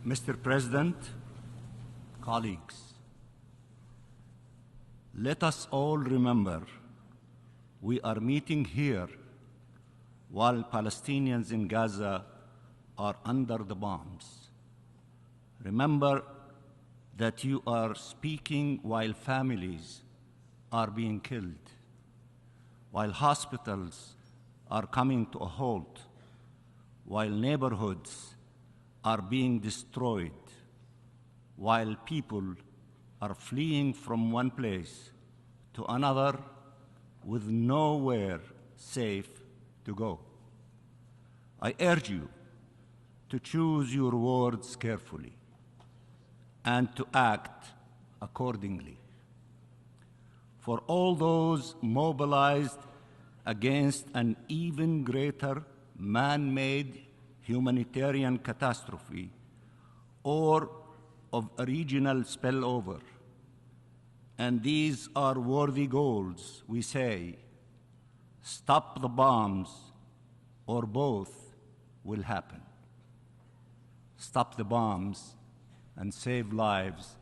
Mr. President, colleagues, let us all remember we are meeting here while Palestinians in Gaza are under the bombs. Remember that you are speaking while families are being killed, while hospitals are coming to a halt, while neighborhoods are being destroyed, while people are fleeing from one place to another with nowhere safe to go. I urge you to choose your words carefully and to act accordingly. For all those mobilized against an even greater man-made humanitarian catastrophe or of a regional spillover, and these are worthy goals, we say, stop the bombs or both will happen. Stop the bombs and save lives,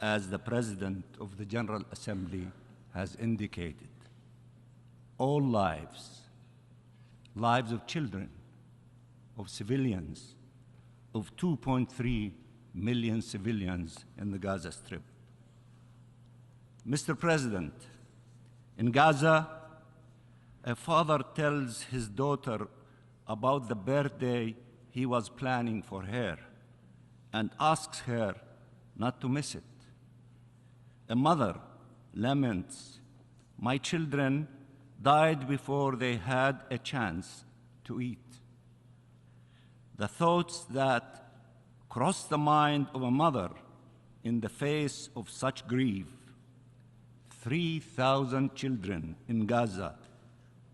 as the President of the General Assembly has indicated. All lives, lives of children, of civilians, of 2.3 million civilians in the Gaza Strip. Mr. President, in Gaza, a father tells his daughter about the birthday he was planning for her and asks her not to miss it. A mother laments, "My children died before they had a chance to eat." The thoughts that cross the mind of a mother in the face of such grief. 3,000 children in Gaza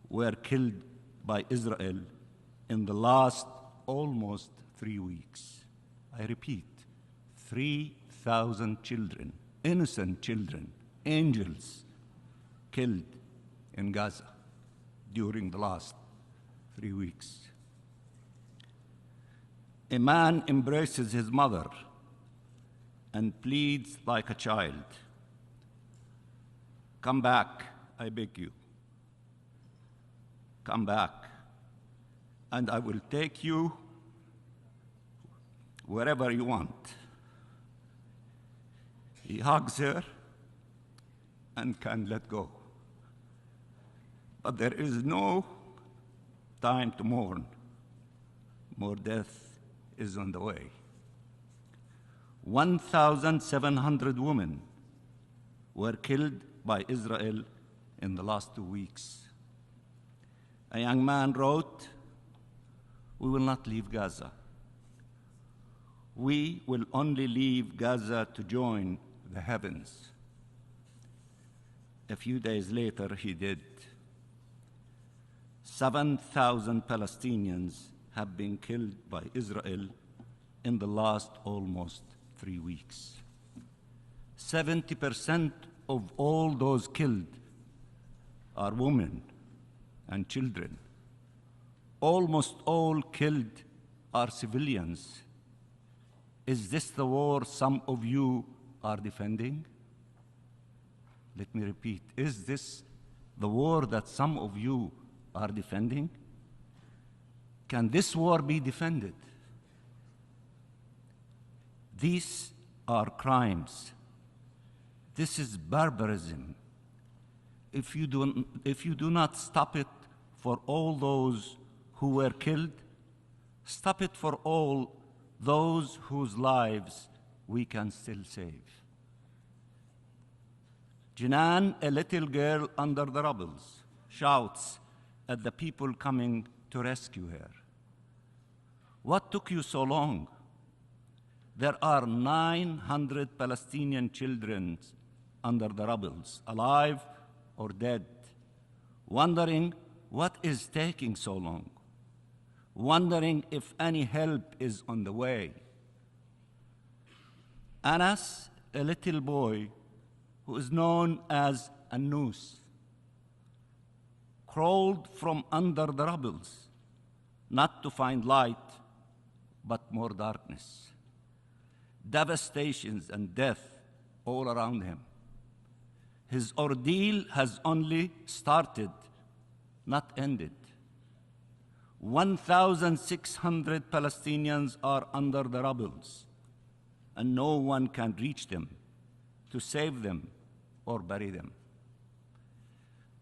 were killed by Israel in the last almost 3 weeks. I repeat, 3,000 children, innocent children, angels, killed in Gaza during the last 3 weeks. A man embraces his mother and pleads like a child, "Come back, I beg you. Come back, and I will take you wherever you want." He hugs her and can let go. But there is no time to mourn. More death is on the way. 1,700 women were killed by Israel in the last 2 weeks. A young man wrote, "We will not leave Gaza. We will only leave Gaza to join the heavens." A few days later, he did. 7,000 Palestinians have been killed by Israel in the last almost 3 weeks. 70% of all those killed are women and children. Almost all killed are civilians. Is this the war some of you are defending? Let me repeat, is this the war that some of you are defending? Can this war be defended? These are crimes. This is barbarism. If you do not stop it for all those who were killed, stop it for all those whose lives we can still save. Jinan, a little girl under the rubble, shouts at the people coming to rescue her, "What took you so long? There are 900 Palestinian children under the rubble, alive or dead, wondering what is taking so long, wondering if any help is on the way." Anas, a little boy who is known as Anus, crawled from under the rubble, not to find light, but more darkness. devastations and death all around him. His ordeal has only started, not ended. 1,600 Palestinians are under the rubbles, and no one can reach them to save them or bury them.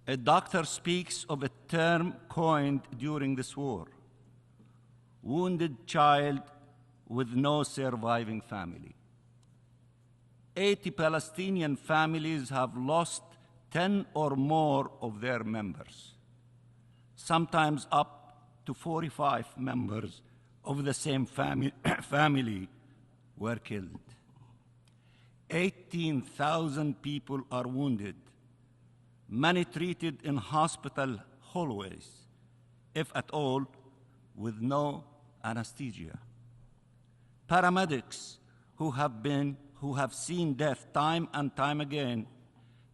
A doctor speaks of a term coined during this war: wounded child with no surviving family. 80 Palestinian families have lost 10 or more of their members. Sometimes up to 45 members of the same family were killed. 18,000 people are wounded, many treated in hospital hallways, if at all, with no anesthesia. Paramedics who have seen death time and time again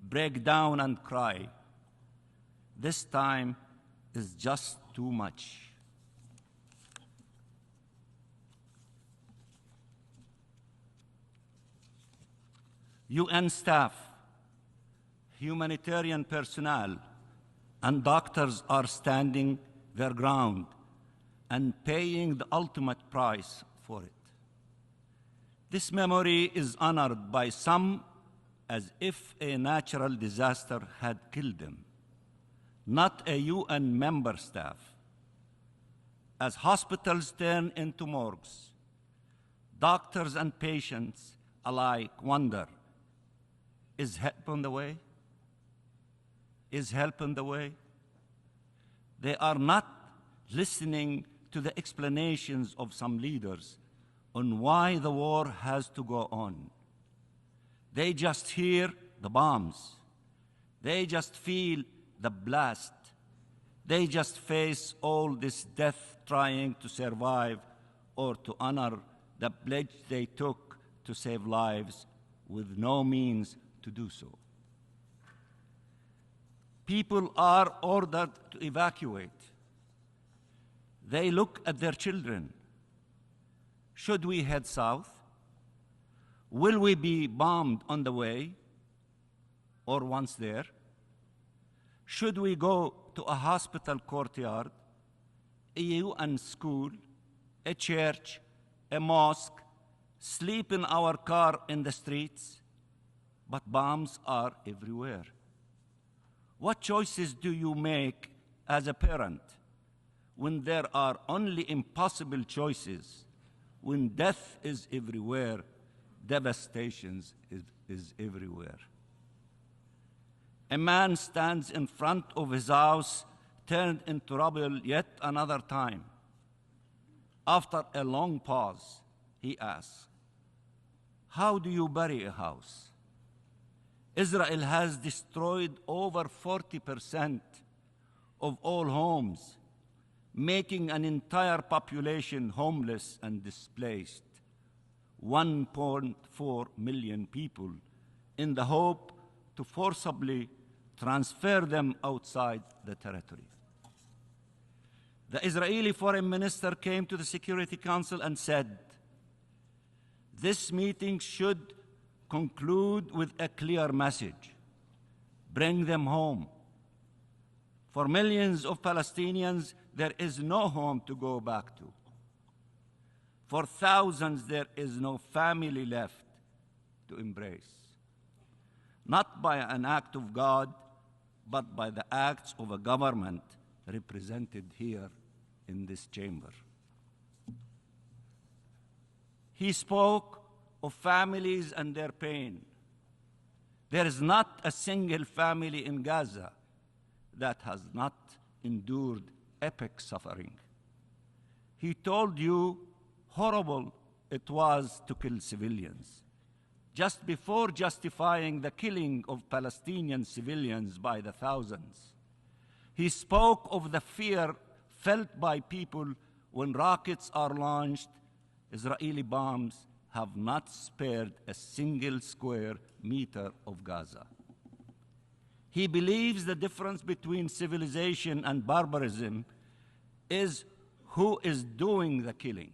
break down and cry. This time is just too much. UN staff, humanitarian personnel, and doctors are standing their ground and paying the ultimate price for it. This memory is honored by some as if a natural disaster had killed them, not a UN member staff. As hospitals turn into morgues, doctors and patients alike wonder, is help on the way? Is help on the way? They are not listening to the explanations of some leaders on why the war has to go on. They just hear the bombs. They just feel the blast. They just face all this death trying to survive or to honor the pledge they took to save lives with no means to do so. People are ordered to evacuate. They look at their children. Should we head south? Will we be bombed on the way or once there? Should we go to a hospital courtyard, a UN school, a church, a mosque, sleep in our car in the streets? But bombs are everywhere. What choices do you make as a parent when there are only impossible choices, when death is everywhere, devastation is everywhere? A man stands in front of his house, turned into rubble yet another time. After a long pause, he asks, how do you bury a house? Israel has destroyed over 40% of all homes, making an entire population homeless and displaced, 1.4 million people, in the hope to forcibly transfer them outside the territory. The Israeli foreign minister came to the Security Council and said, this meeting should conclude with a clear message: bring them home. For millions of Palestinians, there is no home to go back to. For thousands, there is no family left to embrace. Not by an act of God, but by the acts of a government represented here in this chamber. He spoke of families and their pain. There is not a single family in Gaza that has not endured epic suffering. He told you horrible it was to kill civilians, just before justifying the killing of Palestinian civilians by the thousands. He spoke of the fear felt by people when rockets are launched. Israeli bombs have not spared a single square meter of Gaza. He believes the difference between civilization and barbarism is who is doing the killing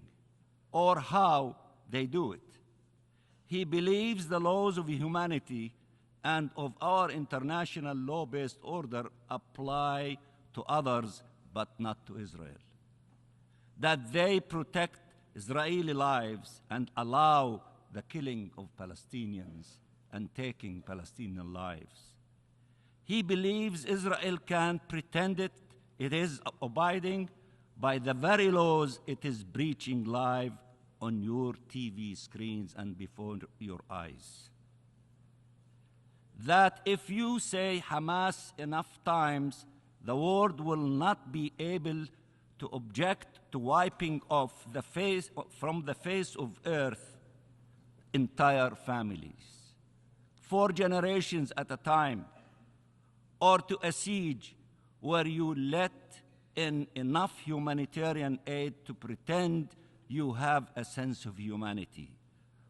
or how they do it. He believes the laws of humanity and of our international law-based order apply to others but not to Israel. That they protect Israeli lives and allow the killing of Palestinians and taking Palestinian lives. He believes Israel can pretend it is abiding by the very laws it is breaching live on your TV screens and before your eyes. That if you say Hamas enough times, the world will not be able to object to wiping off from the face of earth entire families, for generations at a time, or to a siege where you let in enough humanitarian aid to pretend you have a sense of humanity,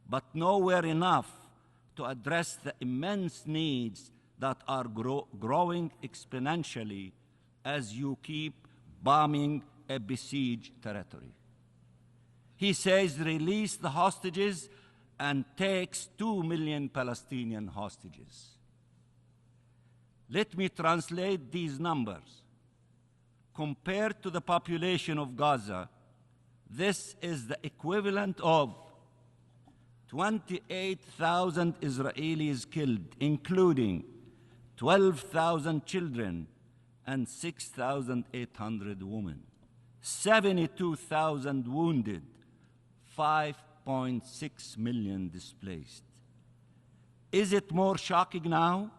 but nowhere enough to address the immense needs that are growing exponentially as you keep bombing a besieged territory. He says release the hostages and takes 2 million Palestinian hostages. Let me translate these numbers. Compared to the population of Gaza, this is the equivalent of 28,000 Israelis killed, including 12,000 children and 6,800 women, 72,000 wounded, 5.6 million displaced. Is it more shocking now?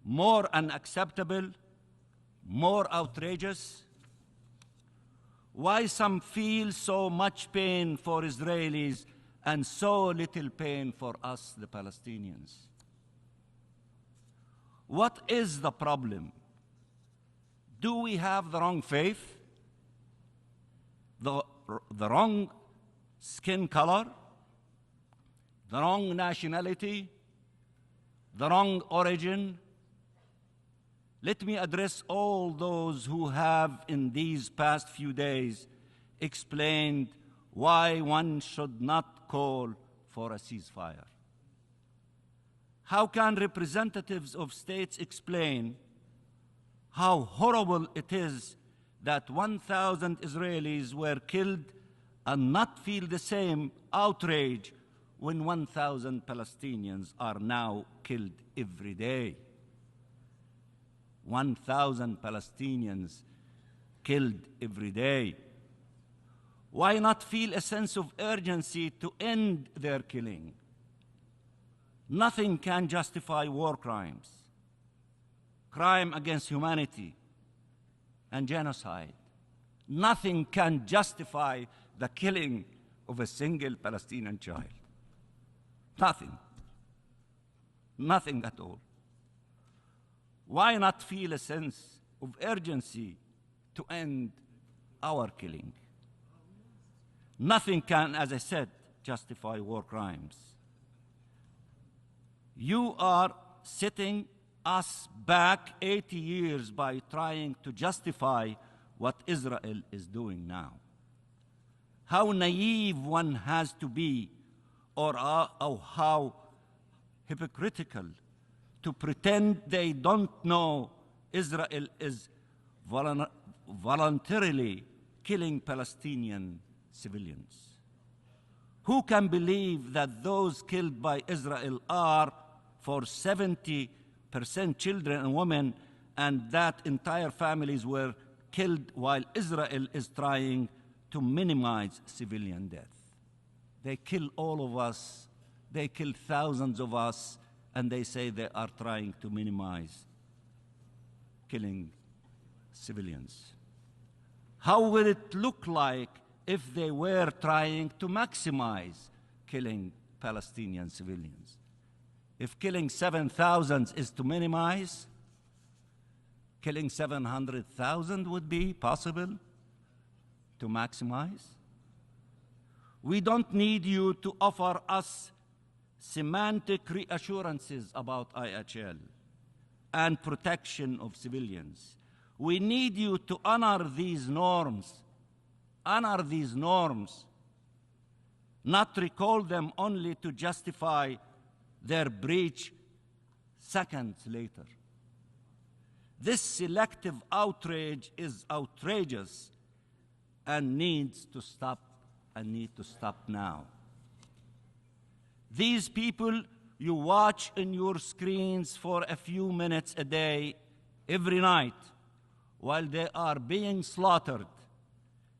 More unacceptable? More outrageous? Why some feel so much pain for Israelis and so little pain for us, the Palestinians? What is the problem? Do we have the wrong faith? The wrong skin color? The wrong nationality? The wrong origin? Let me address all those who have, in these past few days, explained why one should not call for a ceasefire. How can representatives of states explain how horrible it is that 1,000 Israelis were killed and not feel the same outrage when 1,000 Palestinians are now killed every day? 1,000 Palestinians killed every day. Why not feel a sense of urgency to end their killing? Nothing can justify war crimes, crime against humanity, and genocide. Nothing can justify the killing of a single Palestinian child. Nothing. Nothing at all. Why not feel a sense of urgency to end our killing? Nothing can, as I said, justify war crimes. You are setting us back 80 years by trying to justify what Israel is doing now. How naive one has to be, or how hypocritical to pretend they don't know Israel is voluntarily killing Palestinian civilians. Who can believe that those killed by Israel are for 70% children and women, and that entire families were killed while Israel is trying to minimize civilian death? They kill all of us, they kill thousands of us, and they say they are trying to minimize killing civilians. How will it look like if they were trying to maximize killing Palestinian civilians? If killing 7,000 is to minimize, killing 700,000 would be possible to maximize. We don't need you to offer us semantic reassurances about IHL and protection of civilians. We need you to honor these norms not recall them only to justify their breach seconds later. This selective outrage is outrageous and needs to stop, and need to stop now. These people you watch in your screens for a few minutes a day, every night, while they are being slaughtered,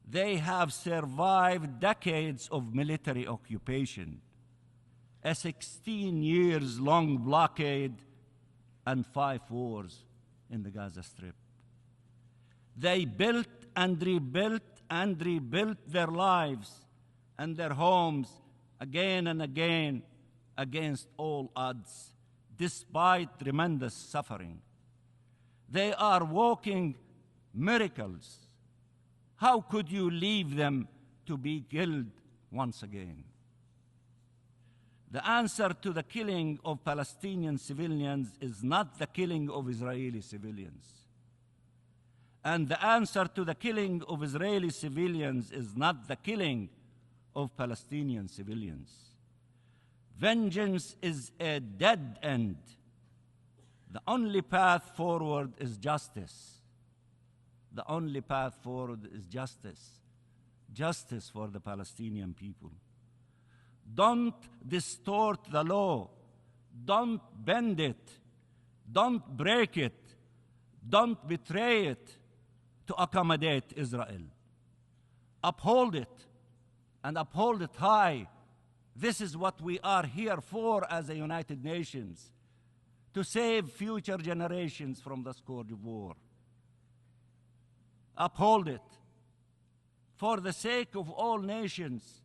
they have survived decades of military occupation, a 16 years long blockade, and 5 wars in the Gaza Strip. They built and rebuilt their lives and their homes again and again against all odds, despite tremendous suffering. They are walking miracles. How could you leave them to be killed once again? The answer to the killing of Palestinian civilians is not the killing of Israeli civilians. And the answer to the killing of Israeli civilians is not the killing of Palestinian civilians. Vengeance is a dead end. The only path forward is justice. The only path forward is justice. Justice for the Palestinian people. Don't distort the law. Don't bend it. Don't break it. Don't betray it to accommodate Israel. Uphold it, and uphold it high. This is what we are here for as a United Nations, to save future generations from the scourge of war. Uphold it for the sake of all nations,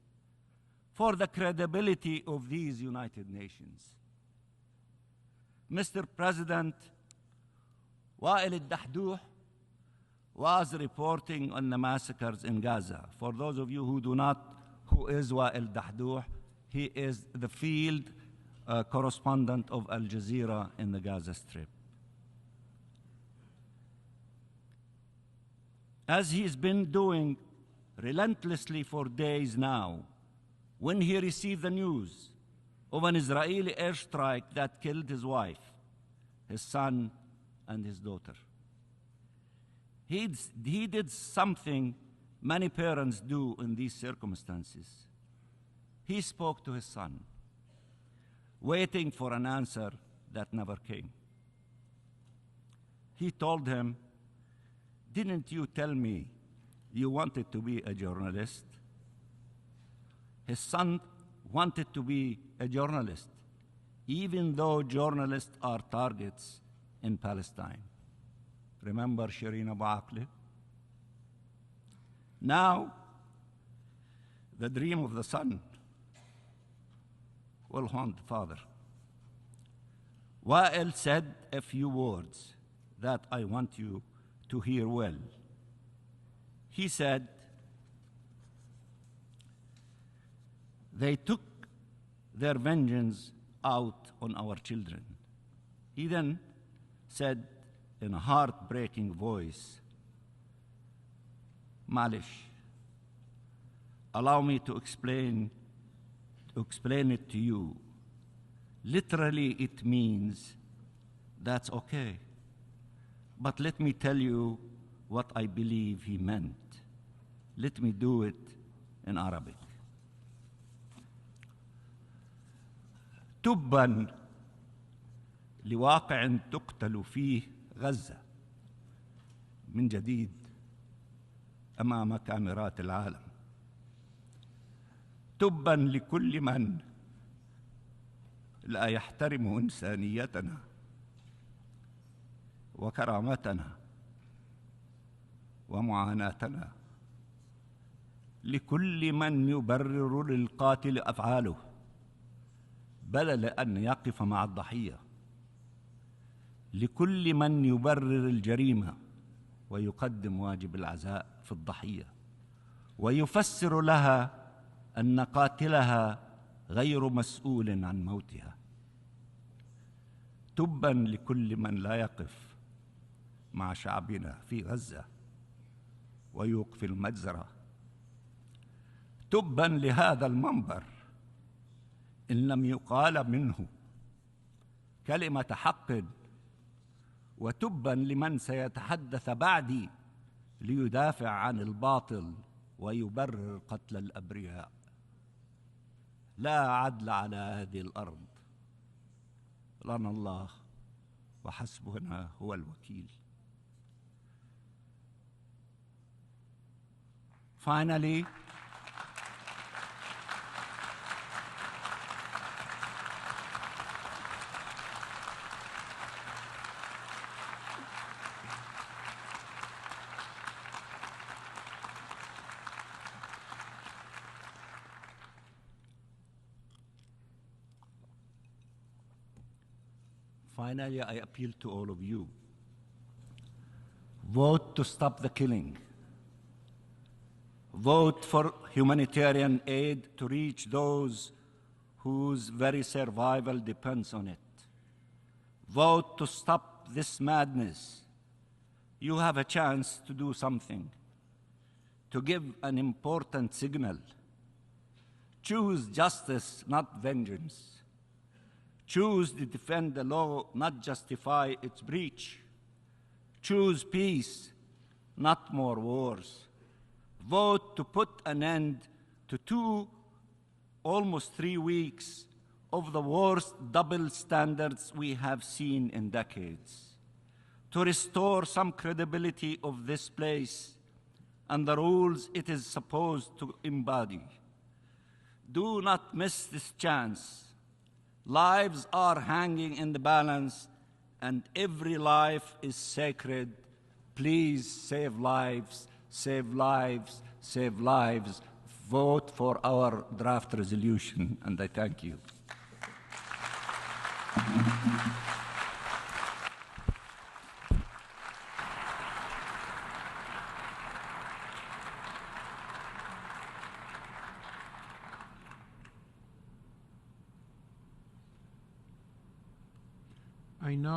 for the credibility of these United Nations. Mr. President, 𝚰𝚋𝚋𝚘𝚛 was reporting on the massacres in Gaza. For those of you who do not, who is 𝚰𝚋𝚋𝚘𝚛? He is the field correspondent of Al Jazeera in the Gaza Strip. As he's been doing relentlessly for days now, when he received the news of an Israeli airstrike that killed his wife, his son, and his daughter, he did something many parents do in these circumstances. He spoke to his son, waiting for an answer that never came. He told him, "Didn't you tell me you wanted to be a journalist?" His son wanted to be a journalist, even though journalists are targets in Palestine. Remember Shireen Abu Akleh? Now, the dream of the son will haunt the father. Wael said a few words that I want you to hear well. He said, "They took their vengeance out on our children." He then said in a heartbreaking voice, "Malish, allow me to explain it to you. Literally, it means that's okay. But let me tell you what I believe he meant. Let me do it in Arabic. تبا لواقع تقتل فيه غزة من جديد أمام كاميرات العالم. تبا لكل من لا يحترم إنسانيتنا وكرامتنا ومعاناتنا، لكل من يبرر للقاتل أفعاله بدل أن يقف مع الضحية، لكل من يبرر الجريمة ويقدم واجب العزاء في الضحية ويفسر لها أن قاتلها غير مسؤول عن موتها. تبا لكل من لا يقف مع شعبنا في غزة ويوقف المجزرة. وتبا لهذا المنبر إن لم يقال منه كلمة حق، وتبا لمن سيتحدث بعدي ليدافع عن الباطل ويبرر قتل الأبرياء. لا عدل على هذه الأرض، لنا الله وحسبنا هو الوكيل. Finally, I appeal to all of you. Vote to stop the killing. Vote for humanitarian aid to reach those whose very survival depends on it. Vote to stop this madness. You have a chance to do something, to give an important signal. Choose justice, not vengeance. Choose to defend the law, not justify its breach. Choose peace, not more wars. Vote to put an end to almost 3 weeks of the worst double standards we have seen in decades. To restore some credibility of this place and the rules it is supposed to embody. Do not miss this chance. Lives are hanging in the balance, and every life is sacred. Please save lives, save lives, save lives. Vote for our draft resolution, and I thank you. I know